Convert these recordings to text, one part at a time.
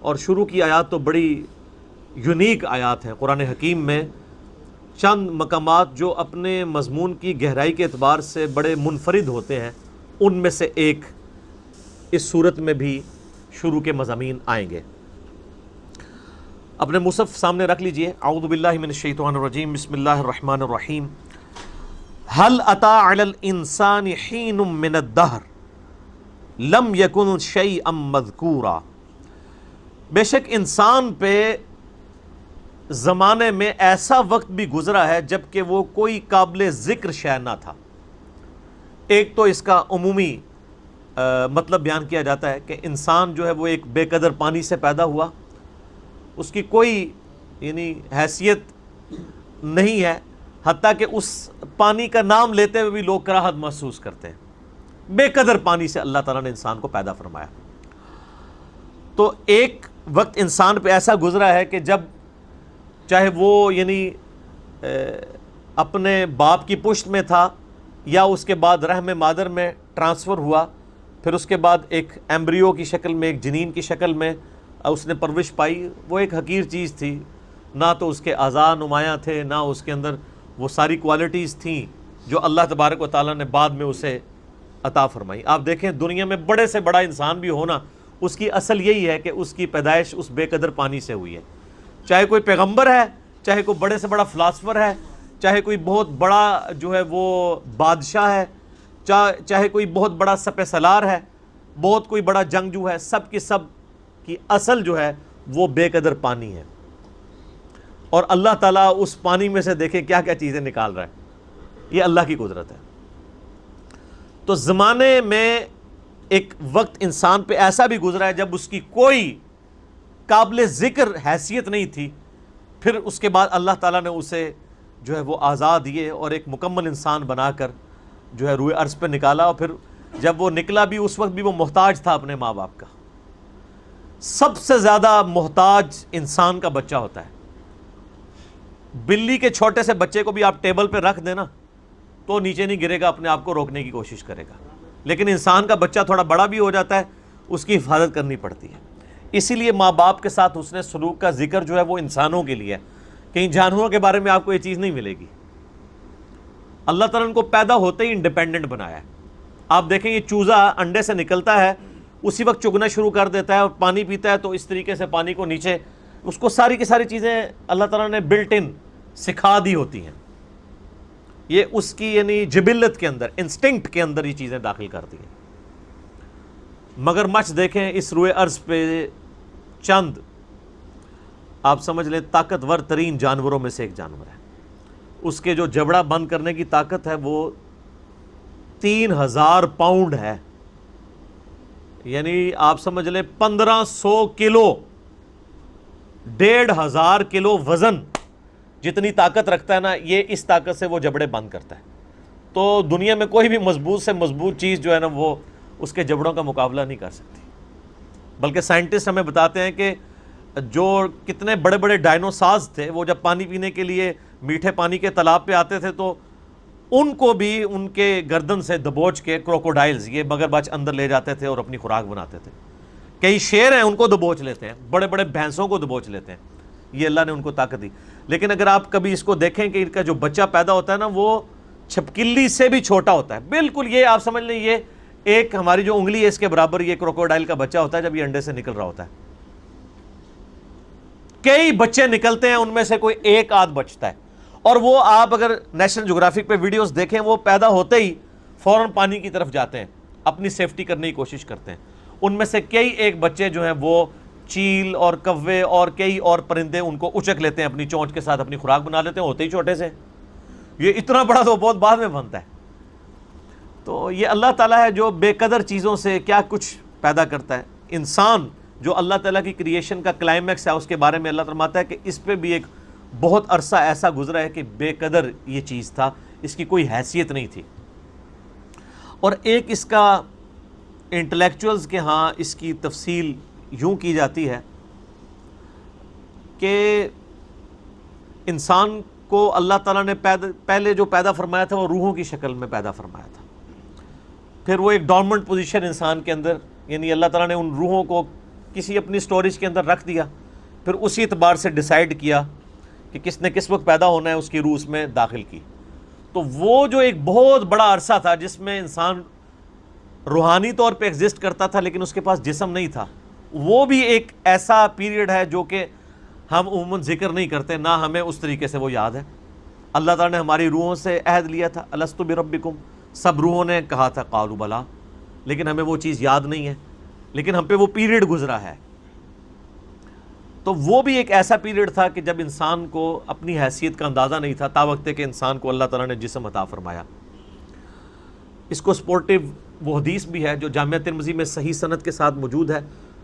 اور شروع کی آیات تو بڑی یونیک آیات ہیں قرآن حکیم میں، چند مقامات جو اپنے مضمون کی گہرائی کے اعتبار سے بڑے منفرد ہوتے ہیں، ان میں سے ایک اس صورت میں بھی شروع کے مضامین آئیں گے۔ اپنے مصحف سامنے رکھ لیجئے، اعوذ باللہ من الشیطان الرجیم، بسم اللہ الرحمن الرحیم۔ هل اتى على الانسان حين من الدهر لم يكن شيئا مذکورا، بے شک انسان پہ زمانے میں ایسا وقت بھی گزرا ہے جبکہ وہ کوئی قابل ذکر شے نہ تھا۔ ایک تو اس کا عمومی مطلب بیان کیا جاتا ہے کہ انسان جو ہے وہ ایک بے قدر پانی سے پیدا ہوا، اس کی کوئی یعنی حیثیت نہیں ہے، حتیٰ کہ اس پانی کا نام لیتے ہوئے بھی لوگ کراہت محسوس کرتے ہیں۔ بے قدر پانی سے اللہ تعالیٰ نے انسان کو پیدا فرمایا۔ تو ایک وقت انسان پہ ایسا گزرا ہے کہ جب چاہے وہ یعنی اپنے باپ کی پشت میں تھا یا اس کے بعد رحم مادر میں ٹرانسفر ہوا، پھر اس کے بعد ایک ایمبریو کی شکل میں، ایک جنین کی شکل میں اس نے پرورش پائی، وہ ایک حقیر چیز تھی، نہ تو اس کے اعضاء نمایاں تھے، نہ اس کے اندر وہ ساری کوالٹیز تھیں جو اللہ تبارک و تعالیٰ نے بعد میں اسے عطا فرمائی۔ آپ دیکھیں دنیا میں بڑے سے بڑا انسان بھی ہونا، اس کی اصل یہی ہے کہ اس کی پیدائش اس بے قدر پانی سے ہوئی ہے۔ چاہے کوئی پیغمبر ہے، چاہے کوئی بڑے سے بڑا فلاسفر ہے، چاہے کوئی بہت بڑا جو ہے وہ بادشاہ ہے، چاہے کوئی بہت بڑا سپہ سالار ہے، بہت کوئی بڑا جنگجو ہے، سب کی اصل جو ہے وہ بے قدر پانی ہے۔ اور اللہ تعالیٰ اس پانی میں سے دیکھیں کیا کیا چیزیں نکال رہا ہے، یہ اللہ کی قدرت ہے۔ تو زمانے میں ایک وقت انسان پہ ایسا بھی گزرا ہے جب اس کی کوئی قابل ذکر حیثیت نہیں تھی، پھر اس کے بعد اللہ تعالیٰ نے اسے جو ہے وہ اعضاء دیے اور ایک مکمل انسان بنا کر جو ہے روئے ارض پہ نکالا، اور پھر جب وہ نکلا بھی اس وقت بھی وہ محتاج تھا اپنے ماں باپ کا۔ سب سے زیادہ محتاج انسان کا بچہ ہوتا ہے۔ بلی کے چھوٹے سے بچے کو بھی آپ ٹیبل پہ رکھ دینا تو نیچے نہیں گرے گا، اپنے آپ کو روکنے کی کوشش کرے گا، لیکن انسان کا بچہ تھوڑا بڑا بھی ہو جاتا ہے، اس کی حفاظت کرنی پڑتی ہے۔ اسی لیے ماں باپ کے ساتھ حسن سلوک کا ذکر جو ہے وہ انسانوں کے لیے ہے، کہیں جانوروں کے بارے میں آپ کو یہ چیز نہیں ملے گی۔ اللہ تعالیٰ نے کو پیدا ہوتے ہی انڈیپینڈنٹ بنایا ہے۔ آپ دیکھیں یہ چوزا انڈے سے نکلتا ہے، اسی وقت چگنا شروع کر دیتا ہے اور پانی پیتا ہے، تو اس طریقے سے پانی کو نیچے اس کو ساری کی ساری چیزیں اللہ تعالیٰ نے بلٹ ان سکھا دی ہوتی ہیں۔ یہ اس کی یعنی جبلت کے اندر، انسٹنکٹ کے اندر یہ چیزیں داخل کر دی ہیں۔ مگر مچھ دیکھیں اس روئے ارض پہ چند آپ سمجھ لیں طاقتور ترین جانوروں میں سے ایک جانور ہے۔ اس کے جو جبڑا بند کرنے کی طاقت ہے وہ 3000 پاؤنڈ ہے، یعنی آپ سمجھ لیں 1500 کلو، 1500 کلو وزن جتنی طاقت رکھتا ہے نا، یہ اس طاقت سے وہ جبڑے بند کرتا ہے۔ تو دنیا میں کوئی بھی مضبوط سے مضبوط چیز جو ہے نا وہ اس کے جبڑوں کا مقابلہ نہیں کر سکتی۔ بلکہ سائنٹسٹ ہمیں بتاتے ہیں کہ جو کتنے بڑے بڑے ڈائنوسارز تھے، وہ جب پانی پینے کے لیے میٹھے پانی کے تالاب پہ آتے تھے تو ان کو بھی ان کے گردن سے دبوچ کے کروکوڈائلز، یہ مگرمچھ اندر لے جاتے تھے اور اپنی خوراک بناتے تھے۔ کئی شیر ہیں ان کو دبوچ لیتے ہیں، بڑے بڑے بھینسوں کو دبوچ لیتے ہیں، یہ اللہ نے ان کو طاقت دی۔ لیکن اگر آپ کبھی اس کو دیکھیں کہ ان کا جو بچہ پیدا ہوتا ہے نا وہ چھپکلی سے بھی چھوٹا ہوتا ہے، بالکل یہ آپ سمجھ لیں یہ ایک ہماری جو انگلی ہے اس کے برابر یہ کروکوڈائل کا بچہ ہوتا ہے جب یہ انڈے سے نکل رہا ہوتا ہے۔ کئی بچے نکلتے ہیں، ان میں سے کوئی ایک آدھ بچتا ہے، اور وہ آپ اگر نیشنل جغرافک پہ ویڈیوز دیکھیں وہ پیدا ہوتے ہی فوراً پانی کی طرف جاتے ہیں، اپنی سیفٹی کرنے کی کوشش کرتے ہیں۔ ان میں سے کئی ایک بچے جو ہیں وہ چیل اور کوے اور کئی اور پرندے ان کو اچک لیتے ہیں، اپنی چونچ کے ساتھ اپنی خوراک بنا لیتے ہیں، ہوتے ہی چھوٹے سے۔ یہ اتنا بڑا تو بہت بعد میں بنتا ہے۔ تو یہ اللہ تعالیٰ ہے جو بے قدر چیزوں سے کیا کچھ پیدا کرتا ہے۔ انسان جو اللہ تعالیٰ کی کریشن کا کلائمیکس ہے، اس کے بارے میں اللہ فرماتا ہے کہ اس پہ بھی ایک بہت عرصہ ایسا گزرا ہے کہ بے قدر یہ چیز تھا، اس کی کوئی حیثیت نہیں تھی۔ اور ایک اس کا انٹلیکچوئلز کے ہاں اس کی تفصیل یوں کی جاتی ہے کہ انسان کو اللہ تعالیٰ نے پہلے جو پیدا فرمایا تھا وہ روحوں کی شکل میں پیدا فرمایا تھا۔ پھر وہ ایک ڈورمنٹ پوزیشن انسان کے اندر، یعنی اللہ تعالیٰ نے ان روحوں کو کسی اپنی سٹوریج کے اندر رکھ دیا، پھر اسی اعتبار سے ڈیسائیڈ کیا کہ کس نے کس وقت پیدا ہونا ہے، اس کی روح اس میں داخل کی۔ تو وہ جو ایک بہت بڑا عرصہ تھا جس میں انسان روحانی طور پہ ایگزسٹ کرتا تھا لیکن اس کے پاس جسم نہیں تھا، وہ بھی ایک ایسا پیریڈ ہے جو کہ ہم عموماً ذکر نہیں کرتے، نہ ہمیں اس طریقے سے وہ یاد ہے۔ اللہ تعالیٰ نے ہماری روحوں سے عہد لیا تھا، الستو بربکم، سب روحوں نے کہا تھا قالوا بلا، لیکن ہمیں وہ چیز یاد نہیں ہے، لیکن ہم پہ وہ پیریڈ گزرا ہے۔ تو وہ بھی ایک ایسا پیریڈ تھا کہ جب انسان کو اپنی حیثیت کا اندازہ نہیں تھا، تا وقت کہ انسان کو اللہ تعالیٰ نے جسم عطا فرمایا۔ اس کو سپورٹیو وہ حدیث بھی ہے جو جامعہ ترمذی میں صحیح سند کے ساتھ موجود ہے،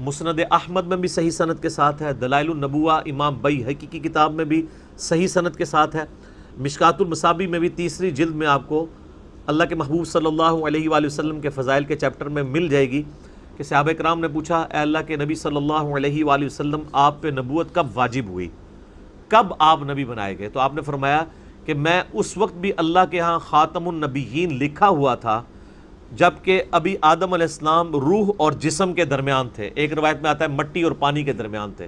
مسند احمد میں بھی صحیح سند کے ساتھ ہے، دلائل النبوہ امام بیہقی کی کتاب میں بھی صحیح سند کے ساتھ ہے، مشکات المصابیح میں بھی تیسری جلد میں آپ کو اللہ کے محبوب صلی اللہ علیہ وآلہ وسلم کے فضائل کے چیپٹر میں مل جائے گی کہ صحابہ کرام نے پوچھا، اے اللہ کے نبی صلی اللہ علیہ وآلہ وسلم، آپ پہ نبوت کب واجب ہوئی، کب آپ نبی بنائے گئے؟ تو آپ نے فرمایا کہ میں اس وقت بھی اللہ کے ہاں خاتم النبیین لکھا ہوا تھا جبکہ ابھی آدم علیہ السلام روح اور جسم کے درمیان تھے، ایک روایت میں آتا ہے مٹی اور پانی کے درمیان تھے،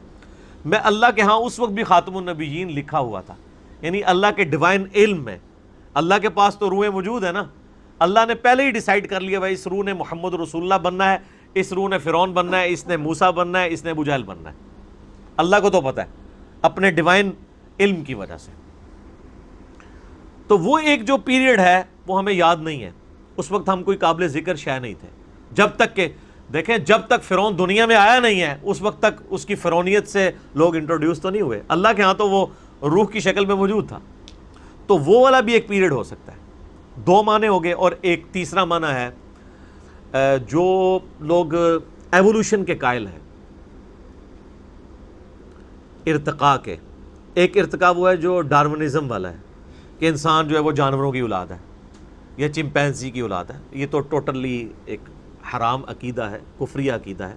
میں اللہ کے ہاں اس وقت بھی خاتم النبیین لکھا ہوا تھا۔ یعنی اللہ کے ڈیوائن علم میں، اللہ کے پاس تو روحیں موجود ہیں نا، اللہ نے پہلے ہی ڈیسائیڈ کر لیا بھائی اس روح نے محمد رسول اللہ بننا ہے، اس روح نے فرعون بننا ہے، اس نے موسیٰ بننا ہے، اس نے ابو جہل بننا ہے۔ اللہ کو تو پتہ ہے اپنے ڈیوائن علم کی وجہ سے۔ تو وہ ایک جو پیریڈ ہے وہ ہمیں یاد نہیں ہے، اس وقت ہم کوئی قابل ذکر شے نہیں تھے، جب تک کہ دیکھیں جب تک فرعون دنیا میں آیا نہیں ہے اس وقت تک اس کی فرعونیت سے لوگ انٹروڈیوس تو نہیں ہوئے، اللہ کے ہاں تو وہ روح کی شکل میں موجود تھا۔ تو وہ والا بھی ایک پیریڈ ہو سکتا ہے۔ دو معنی ہو گئے، اور ایک تیسرا معنی ہے جو لوگ ایوولوشن کے قائل ہیں، ارتقاء کے۔ ایک ارتقاء وہ ہے جو ڈارونزم والا ہے کہ انسان جو ہے وہ جانوروں کی اولاد ہے یا چمپینزی کی اولاد ہے، یہ تو ٹوٹلی ایک حرام عقیدہ ہے، کفری عقیدہ ہے۔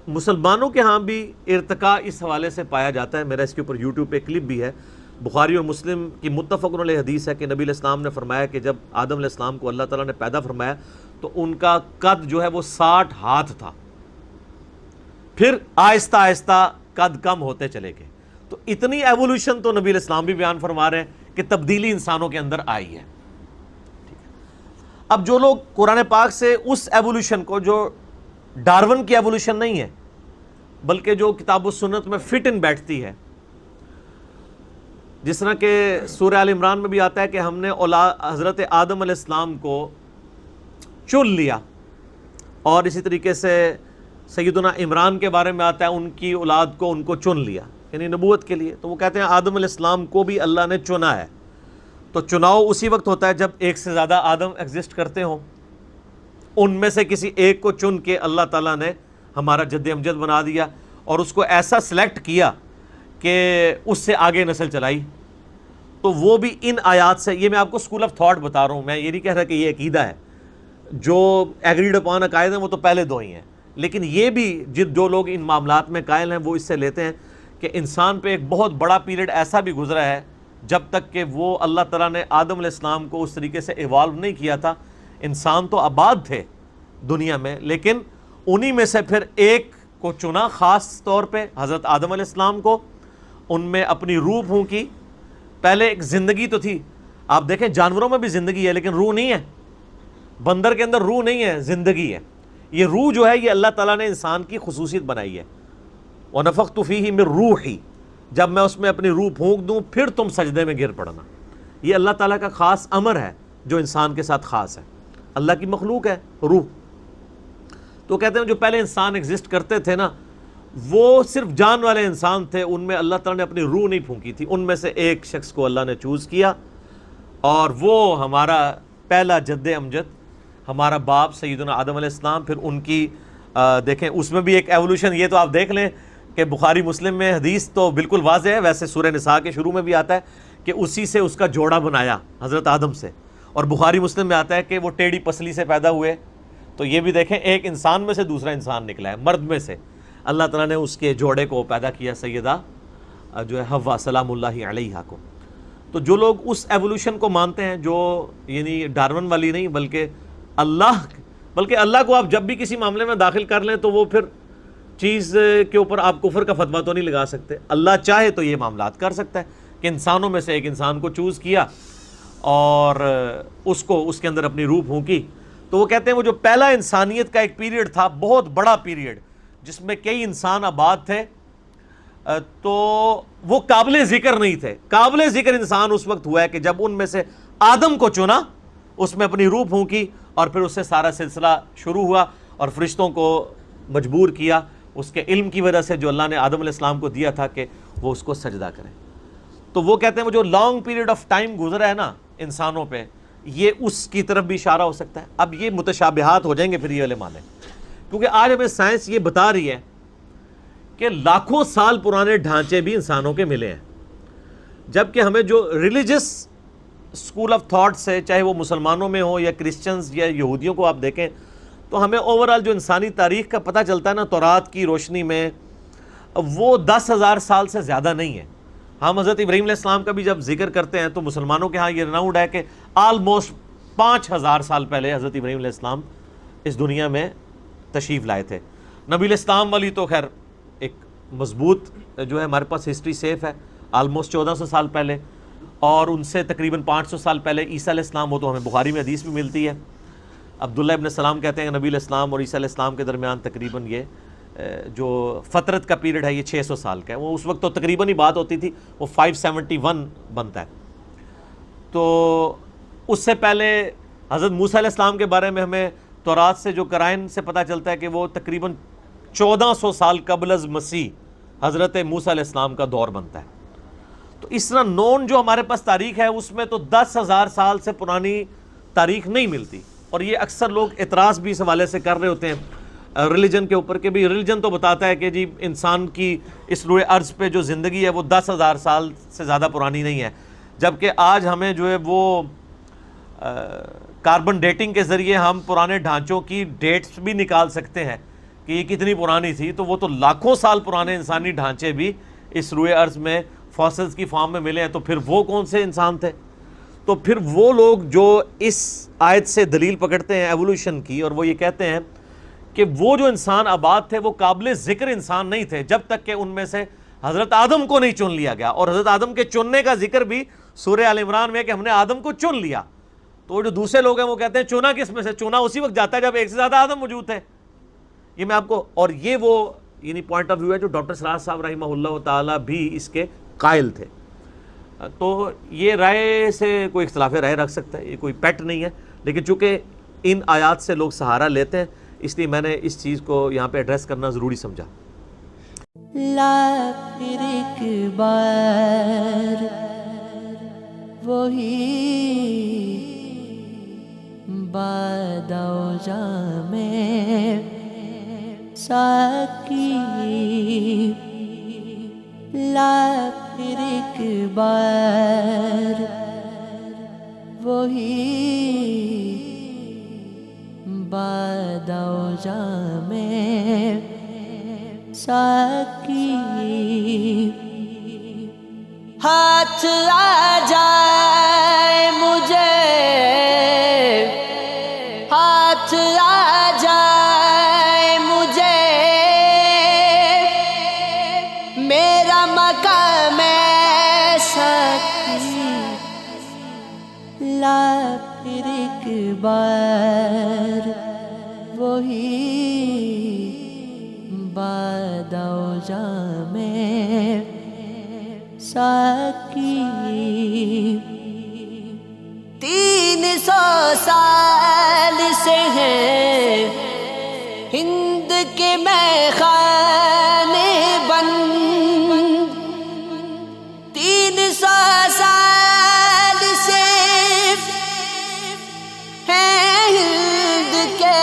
مسلمانوں کے ہاں بھی ارتقاء اس حوالے سے پایا جاتا ہے، میرا اس کے اوپر یوٹیوب پہ کلپ بھی ہے، بخاری اور مسلم کی متفق علیہ حدیث ہے کہ نبی علیہ السلام نے فرمایا کہ جب آدم علیہ السلام کو اللہ تعالیٰ نے پیدا فرمایا تو ان کا قد جو ہے وہ 60 ہاتھ تھا، پھر آہستہ آہستہ قد کم ہوتے چلے گئے۔ تو اتنی ایوولوشن تو نبی علیہ السلام بھی بیان فرما رہے ہیں کہ تبدیلی انسانوں کے اندر آئی ہے۔ اب جو لوگ قرآن پاک سے اس ایوولوشن کو، جو ڈارون کی ایوولوشن نہیں ہے بلکہ جو کتاب و سنت میں فٹ ان بیٹھتی ہے، جس طرح کہ سورہ آل عمران میں بھی آتا ہے کہ ہم نے حضرت آدم علیہ السلام کو چن لیا، اور اسی طریقے سے سیدنا عمران کے بارے میں آتا ہے ان کی اولاد کو ان کو چن لیا، یعنی نبوت کے لیے۔ تو وہ کہتے ہیں آدم علیہ السلام کو بھی اللہ نے چنا ہے۔ تو چناؤ اسی وقت ہوتا ہے جب ایک سے زیادہ آدم ایگزسٹ کرتے ہوں، ان میں سے کسی ایک کو چن کے اللہ تعالیٰ نے ہمارا جد امجد بنا دیا اور اس کو ایسا سلیکٹ کیا کہ اس سے آگے نسل چلائی۔ تو وہ بھی ان آیات سے، یہ میں آپ کو اسکول آف تھاٹ بتا رہا ہوں، میں یہ نہیں کہہ رہا کہ یہ عقیدہ ہے، جو ایگریڈ اپان عقائد ہیں وہ تو پہلے دو ہی ہیں، لیکن یہ بھی جو لوگ ان معاملات میں قائل ہیں وہ اس سے لیتے ہیں کہ انسان پہ ایک بہت بڑا پیریڈ ایسا بھی گزرا ہے جب تک کہ وہ اللہ تعالیٰ نے آدم علیہ السلام کو اس طریقے سے ایوالو نہیں کیا تھا۔ انسان تو آباد تھے دنیا میں، لیکن انہی میں سے پھر ایک کو چنا خاص طور پہ، حضرت آدم علیہ السلام کو، ان میں اپنی روح پھونکی۔ پہلے ایک زندگی تو تھی، آپ دیکھیں جانوروں میں بھی زندگی ہے لیکن روح نہیں ہے، بندر کے اندر روح نہیں ہے، زندگی ہے۔ یہ روح جو ہے یہ اللہ تعالیٰ نے انسان کی خصوصیت بنائی ہے، وَنَفَخْتُ فِيهِ مِن رُوحِي، جب میں اس میں اپنی روح پھونک دوں پھر تم سجدے میں گر پڑنا۔ یہ اللہ تعالیٰ کا خاص امر ہے جو انسان کے ساتھ خاص ہے، اللہ کی مخلوق ہے روح۔ تو کہتے ہیں جو پہلے انسان ایگزسٹ کرتے تھے نا، وہ صرف جان والے انسان تھے، ان میں اللہ تعالیٰ نے اپنی روح نہیں پھونکی تھی، ان میں سے ایک شخص کو اللہ نے چوز کیا، اور وہ ہمارا پہلا جد امجد، ہمارا باپ سیدنا آدم علیہ السلام۔ پھر ان کی دیکھیں اس میں بھی ایک ایوولوشن، یہ تو آپ دیکھ لیں کہ بخاری مسلم میں حدیث تو بالکل واضح ہے، ویسے سورہ نساء کے شروع میں بھی آتا ہے کہ اسی سے اس کا جوڑا بنایا حضرت آدم سے، اور بخاری مسلم میں آتا ہے کہ وہ ٹیڑھی پسلی سے پیدا ہوئے۔ تو یہ بھی دیکھیں ایک انسان میں سے دوسرا انسان نکلا ہے، مرد میں سے اللہ تعالیٰ نے اس کے جوڑے کو پیدا کیا، سیدہ جو ہے حوا سلام اللہ علیہا کو۔ تو جو لوگ اس ایوولوشن کو مانتے ہیں، جو یعنی ڈارون والی نہیں بلکہ اللہ کو آپ جب بھی کسی معاملے میں داخل کر لیں تو وہ پھر چیز کے اوپر آپ کفر کا فتویٰ تو نہیں لگا سکتے. اللہ چاہے تو یہ معاملات کر سکتا ہے کہ انسانوں میں سے ایک انسان کو چوز کیا اور اس کو اس کے اندر اپنی روح پھونکی. تو وہ کہتے ہیں وہ جو پہلا انسانیت کا ایک پیریڈ تھا، بہت بڑا پیریڈ، جس میں کئی انسان آباد تھے، تو وہ قابل ذکر نہیں تھے. قابل ذکر انسان اس وقت ہوا ہے کہ جب ان میں سے آدم کو چنا، اس میں اپنی روح پھونکی، اور پھر اس سے سارا سلسلہ شروع ہوا، اور فرشتوں کو مجبور کیا اس کے علم کی وجہ سے جو اللہ نے آدم علیہ السلام کو دیا تھا کہ وہ اس کو سجدہ کریں. تو وہ کہتے ہیں وہ جو لانگ پیریڈ آف ٹائم گزرا ہے نا انسانوں پہ، یہ اس کی طرف بھی اشارہ ہو سکتا ہے. اب یہ متشابہات ہو جائیں گے پھر یہ والے معنی، کیونکہ آج ہمیں سائنس یہ بتا رہی ہے کہ لاکھوں سال پرانے ڈھانچے بھی انسانوں کے ملے ہیں، جبکہ ہمیں جو ریلیجس اسکول آف تھاٹ سے، چاہے وہ مسلمانوں میں ہو یا کرسچنز یا یہودیوں کو آپ دیکھیں، تو ہمیں اوورآل جو انسانی تاریخ کا پتہ چلتا ہے نا تورات کی روشنی میں، وہ 10,000 سال سے زیادہ نہیں ہے. ہم حضرت ابراہیم علیہ السلام کا بھی جب ذکر کرتے ہیں تو مسلمانوں کے ہاں یہ رناؤنڈ ہے کہ آلموسٹ 5,000 سال پہلے حضرت ابراہیم علیہ السلام اس دنیا میں تشریف لائے تھے. نبی علیہ السلام والی تو خیر ایک مضبوط جو ہے ہمارے پاس ہسٹری سیف ہے، آلموسٹ 1400 سال پہلے، اور ان سے تقریباً 500 سال پہلے عیسیٰ علیہ السلام، وہ تو ہمیں بخاری میں حدیث بھی ملتی ہے. عبداللہ ابن السلام کہتے ہیں کہ نبی علیہ السلام اور عیسیٰ علیہ السلام کے درمیان تقریباً یہ جو فترت کا پیریڈ ہے یہ 600 سال کا ہے. وہ اس وقت تو تقریباً ہی بات ہوتی تھی، وہ 571 بنتا ہے. تو اس سے پہلے حضرت موسیٰ علیہ السلام کے بارے میں ہمیں تورات سے جو قرائن سے پتہ چلتا ہے کہ وہ تقریباً 1400 سال قبل از مسیح حضرت موسیٰ علیہ السلام کا دور بنتا ہے. تو اس طرح نون جو ہمارے پاس تاریخ ہے اس میں تو 10,000 سال سے پرانی تاریخ نہیں ملتی. اور یہ اکثر لوگ اعتراض بھی اس حوالے سے کر رہے ہوتے ہیں ریلیجن کے اوپر کہ بھی ریلیجن تو بتاتا ہے کہ جی انسان کی اس روئے ارض پہ جو زندگی ہے وہ 10,000 سال سے زیادہ پرانی نہیں ہے، جبکہ آج ہمیں جو ہے وہ کاربن ڈیٹنگ کے ذریعے ہم پرانے ڈھانچوں کی ڈیٹس بھی نکال سکتے ہیں کہ یہ کتنی پرانی تھی. تو وہ تو لاکھوں سال پرانے انسانی ڈھانچے بھی اس روئے ارض میں فاسلز کی فارم میں ملے ہیں. تو پھر وہ کون سے انسان تھے؟ تو پھر وہ لوگ جو اس آیت سے دلیل پکڑتے ہیں ایوولوشن کی، اور وہ یہ کہتے ہیں کہ وہ جو انسان آباد تھے وہ قابل ذکر انسان نہیں تھے جب تک کہ ان میں سے حضرت آدم کو نہیں چن لیا گیا. اور حضرت آدم کے چننے کا ذکر بھی سورہ آل عمران میں ہے کہ ہم نے آدم کو چن لیا. تو جو دوسرے لوگ ہیں وہ کہتے ہیں چنا کس میں سے؟ چنا اسی وقت جاتا ہے جب ایک سے زیادہ آدم موجود تھے. یہ میں آپ کو، اور یہ وہ یعنی پوائنٹ آف ویو ہے جو ڈاکٹر سراج صاحب رحمہ اللہ تعالیٰ بھی اس کے قائل تھے. تو یہ رائے سے کوئی اختلاف رائے رکھ سکتا ہے، یہ کوئی پیٹ نہیں ہے، لیکن چونکہ ان آیات سے لوگ سہارا لیتے ہیں اس لیے میں نے اس چیز کو یہاں پہ ایڈریس کرنا ضروری سمجھا. لا پھر ایک بار وہی باداؤ جام ساکی، لا پھر ایک بار وہی باداؤ جام ساکی، ہاتھ آ جائے مجھے، ہاتھ آ جائے مجھے، میرا مقام ساکی، لا پھر ایک بار وہی باداؤ جام ساکی. 300 سال سے ہیں ہند کے میخانے بند، 300 سال سے ہیں ہند کے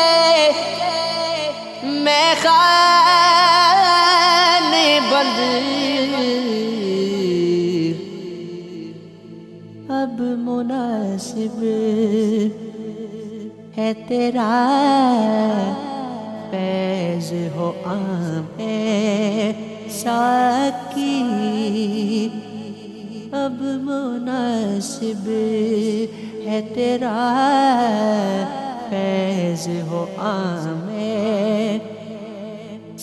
میخانے بند. اب مناسب ہے تیرا فیض ہو عام ساکی، اب مناسب ہے تیرا فیض ہو عام